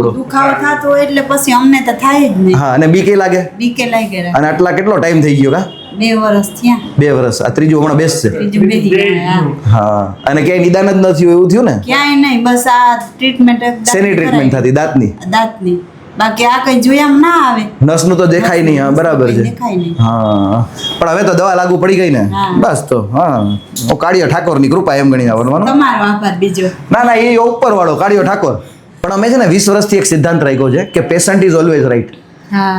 દુખાવો થતો હોય એટલે પછી અમને તો થાય જ નહીં. હા, અને બીકે લાગે. બીકે લાગે. અને આટલા કેટલો ટાઈમ થઈ ગયો કા? 2 વર્ષ થયા. 2 વર્ષ. આ ત્રીજું હમણાં બેસશે. ત્રીજું બેસી ગયા. હા, અને ક્યાંય નિદાન જ નથી એવું થયું ને? ક્યાંય નહીં, બસ આ ટ્રીટમેન્ટ. શેની ટ્રીટમેન્ટ થતી? દાંતની. બાકી આ કઈ જોયામ ના આવે. નસનું તો દેખાય નહીં. હા, બરાબર છે. દેખાય નહીં. હા, પણ હવે તો દવા લાગુ પડી ગઈ ને. બસ તો હા, કાળિયો ઠાકોરની કૃપા એમ ગણી આવવાનું. તમારો આભાર બીજો. ના, એ ઉપર વાળો કાળિયો ઠાકોર. પણ અમે છે ને 20 વર્ષથી એક સિદ્ધાંત રાખ્યો છે કે પેશન્ટ ઇઝ ઓલવેઝ રાઈટ.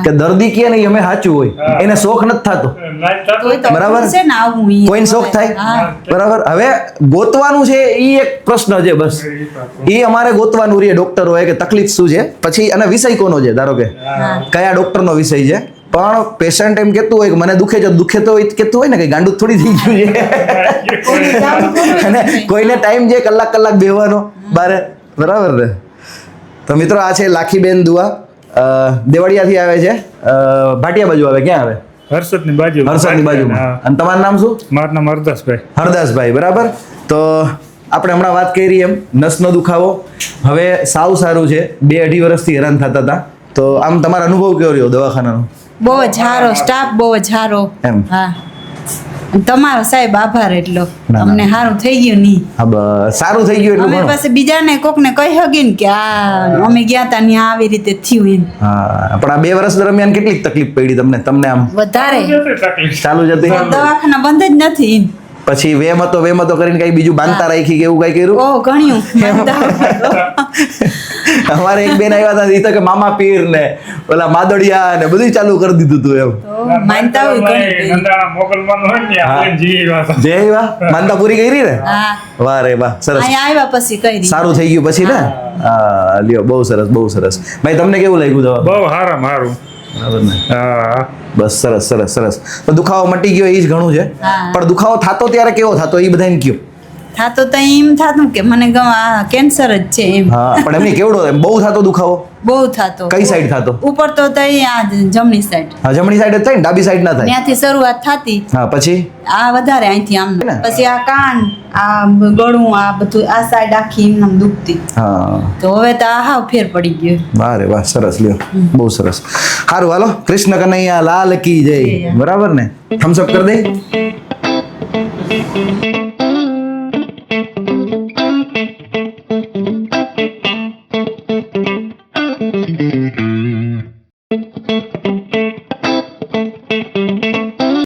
કે દર્દી કે નહીં અમે સાચું હોય, એને શોખ નથી થતો. બરાબર છે ને? કોઈને શોખ થાય. બરાબર. હવે ગોતવાનું છે એ એક પ્રશ્ન છે. બસ એ અમારે ગોતવાનું રહે. ડોક્ટર હોય કે તકલીફ શું છે, પછી અને વિષય કોનો છે, ધારો કે કયા ડોક્ટરનો વિષય છે. પણ પેશન્ટ એમ કેતું હોય કે મને દુખે છે, દુખે તો કેતું હોય ને કે ગાંડું થોડી થઈ ગયું છે. અને કોઈને ટાઈમ છે કલાક બેહવાનો બારે. બરાબર ને? તો મિત્રો, આ છે લાખીબેન દુઆ. દેવળિયાથી આવે છે. ભાટિયા બાજુ આવે. ક્યાં આવે? હર્ષદની બાજુમાં. અને તમારું નામ શું? મારું નામ હરદાસભાઈ. હરદાસભાઈ. બરાબર. તો આપણે હમણાં વાત કરી એમ નસનો દુખાવો હવે સાવ સારું છે. 2-2.5 વર્ષથી હેરાન થતા હતા. તો આમ તમારો અનુભવ કેવો રહ્યો દવાખાનાનો? બહુ જ સારો સ્ટાફ, બહુ જ સારો. એમ? હા, તમારો સાહેબ આભાર એટલો. અમને સારું થઈ ગયું નહીં. હા, બસ સારું થઈ ગયું એટલું. અમે પાસે બીજાને કોકને કહી હગીને કે આ અમે ગયા તા ત્યાં આવી રીતે થયું એમ. હા, પણ આ 2 વર્ષ દરમિયાન કેટલી તકલીફ પડી તમને? આમ વધારે ચાલુ જ હતી. દવાખાના બંધ જ નથી. પછી વેમ હતો કરીને કઈ બીજું બાંધતા રાખી કે એવું કઈ કર્યું? ઓ, ઘણ્યું. અમારે એક બેન આવ્યા હતા, ઈ તો કે મામા પીર ને ઓલા માદડિયા ને બધું ચાલુ કરી દીધું હતું એમ. તો માનતા હોય ઘણી. નંદાણા મોકલવાનું હોય ને આપણે જય વાહ, માનતા પૂરી કરી ને? હા, વાહ રે વાહ, સરસ. અહીંયા આવ્યા પછી કરી સારું થઈ ગયું પછી ને? હા, લ્યો, બહુ સરસ. ભાઈ, તમને કેવું લાગ્યું દવા? બહુ સારું. બરાબર ને? હા, બસ સરસ. તો દુખાવો મટી ગયો એ જ ઘણું છે. પણ દુખાવો થતો ત્યારે કેવો થતો એ બધાને કયો? થાતો તો એમ થાતું કે મને કેન્સર જ છે એમ. હા, પણ એમની કેવડો બહુ થતો દુખાવો? બહુ થતો. કઈ સાઈડ થતો? ઉપર તો આ જમણી સાઈડ. હા, જમણી સાઈડ જ થાય ને? ડાબી સાઈડ ના થાય? ત્યાંથી શરૂઆત થતી. હા, પછી આ વધારે અહીંથી આમ, પછી આ કાન, આ ગળું, આ બધું આ સાઈડ આખી એમ દુખતી. હા, તો હવે તો આ હાવ ફેર પડી ગયો. વાહ રે વાહ, સરસ. લ્યો, બહુ સરસ. સારું, હાલો. કૃષ્ણ કનૈયા લાલ કી જય. બરાબર ને? થમ્સ અપ કરી દે.